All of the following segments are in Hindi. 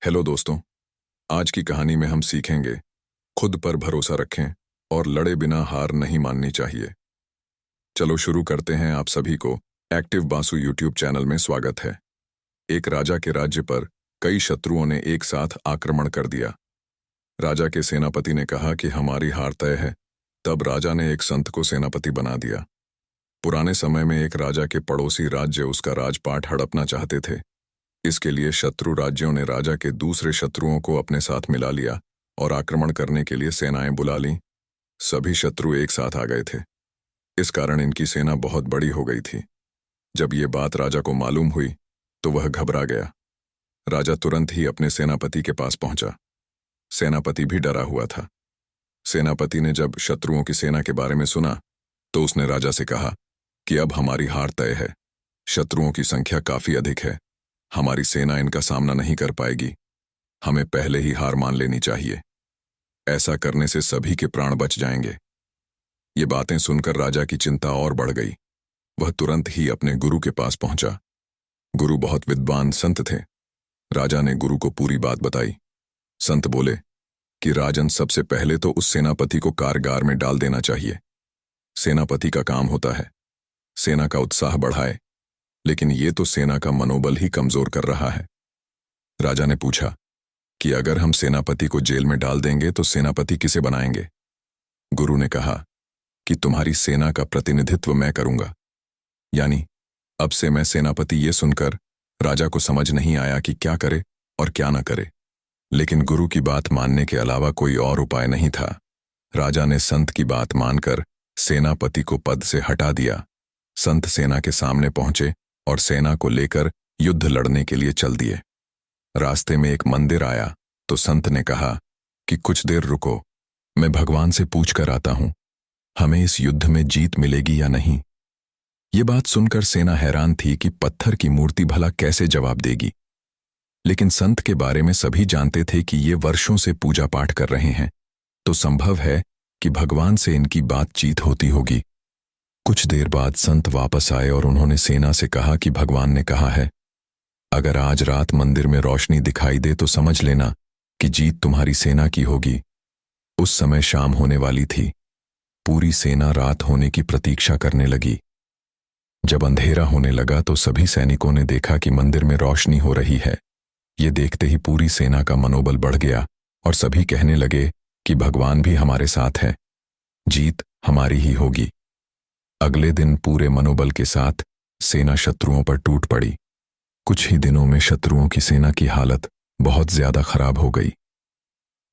हेलो दोस्तों। आज की कहानी में हम सीखेंगे खुद पर भरोसा रखें और लड़े बिना हार नहीं माननी चाहिए। चलो शुरू करते हैं। आप सभी को एक्टिव बासु यूट्यूब चैनल में स्वागत है। एक राजा के राज्य पर कई शत्रुओं ने एक साथ आक्रमण कर दिया। राजा के सेनापति ने कहा कि हमारी हार तय है। तब राजा ने एक संत को सेनापति बना दिया। पुराने समय में एक राजा के पड़ोसी राज्य उसका राजपाट हड़पना चाहते थे। इसके लिए शत्रु राज्यों ने राजा के दूसरे शत्रुओं को अपने साथ मिला लिया और आक्रमण करने के लिए सेनाएं बुला लीं। सभी शत्रु एक साथ आ गए थे। इस कारण इनकी सेना बहुत बड़ी हो गई थी। जब ये बात राजा को मालूम हुई तो वह घबरा गया। राजा तुरंत ही अपने सेनापति के पास पहुंचा। सेनापति भी डरा हुआ था। सेनापति ने जब शत्रुओं की सेना के बारे में सुना तो उसने राजा से कहा कि अब हमारी हार तय है। शत्रुओं की संख्या काफी अधिक है। हमारी सेना इनका सामना नहीं कर पाएगी। हमें पहले ही हार मान लेनी चाहिए। ऐसा करने से सभी के प्राण बच जाएंगे। ये बातें सुनकर राजा की चिंता और बढ़ गई। वह तुरंत ही अपने गुरु के पास पहुंचा। गुरु बहुत विद्वान संत थे। राजा ने गुरु को पूरी बात बताई। संत बोले कि राजन, सबसे पहले तो उस सेनापति को कारागार में डाल देना चाहिए। सेनापति का काम होता है सेना का उत्साह बढ़ाए, लेकिन ये तो सेना का मनोबल ही कमजोर कर रहा है। राजा ने पूछा कि अगर हम सेनापति को जेल में डाल देंगे तो सेनापति किसे बनाएंगे? गुरु ने कहा कि तुम्हारी सेना का प्रतिनिधित्व मैं करूंगा। यानी अब से मैं सेनापति। ये सुनकर राजा को समझ नहीं आया कि क्या करे और क्या न करे, लेकिन गुरु की बात मानने के अलावा कोई और उपाय नहीं था। राजा ने संत की बात मानकर सेनापति को पद से हटा दिया। संत सेना के सामने पहुंचे और सेना को लेकर युद्ध लड़ने के लिए चल दिए। रास्ते में एक मंदिर आया तो संत ने कहा कि कुछ देर रुको, मैं भगवान से पूछ कर आता हूं, हमें इस युद्ध में जीत मिलेगी या नहीं। ये बात सुनकर सेना हैरान थी कि पत्थर की मूर्ति भला कैसे जवाब देगी, लेकिन संत के बारे में सभी जानते थे कि ये वर्षों से पूजा पाठ कर रहे हैं, तो संभव है कि भगवान से इनकी बातचीत होती होगी। कुछ देर बाद संत वापस आए और उन्होंने सेना से कहा कि भगवान ने कहा है, अगर आज रात मंदिर में रोशनी दिखाई दे तो समझ लेना कि जीत तुम्हारी सेना की होगी। उस समय शाम होने वाली थी। पूरी सेना रात होने की प्रतीक्षा करने लगी। जब अंधेरा होने लगा तो सभी सैनिकों ने देखा कि मंदिर में रोशनी हो रही है। ये देखते ही पूरी सेना का मनोबल बढ़ गया और सभी कहने लगे कि भगवान भी हमारे साथ है, जीत हमारी ही होगी। अगले दिन पूरे मनोबल के साथ सेना शत्रुओं पर टूट पड़ी। कुछ ही दिनों में शत्रुओं की सेना की हालत बहुत ज्यादा खराब हो गई।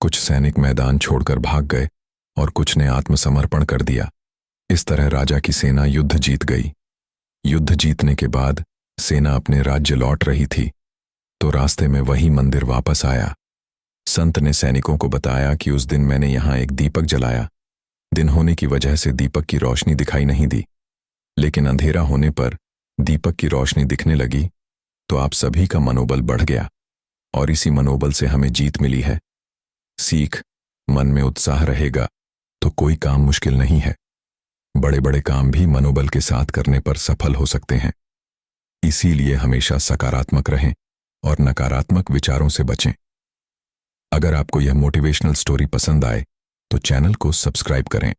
कुछ सैनिक मैदान छोड़कर भाग गए और कुछ ने आत्मसमर्पण कर दिया। इस तरह राजा की सेना युद्ध जीत गई। युद्ध जीतने के बाद सेना अपने राज्य लौट रही थी तो रास्ते में वही मंदिर वापस आया। संत ने सैनिकों को बताया कि उस दिन मैंने यहां एक दीपक जलाया। दिन होने की वजह से दीपक की रोशनी दिखाई नहीं दी, लेकिन अंधेरा होने पर दीपक की रोशनी दिखने लगी तो आप सभी का मनोबल बढ़ गया और इसी मनोबल से हमें जीत मिली है। सीख, मन में उत्साह रहेगा तो कोई काम मुश्किल नहीं है। बड़े बड़े काम भी मनोबल के साथ करने पर सफल हो सकते हैं। इसीलिए हमेशा सकारात्मक रहें और नकारात्मक विचारों से बचें। अगर आपको यह मोटिवेशनल स्टोरी पसंद आए तो चैनल को सब्सक्राइब करें।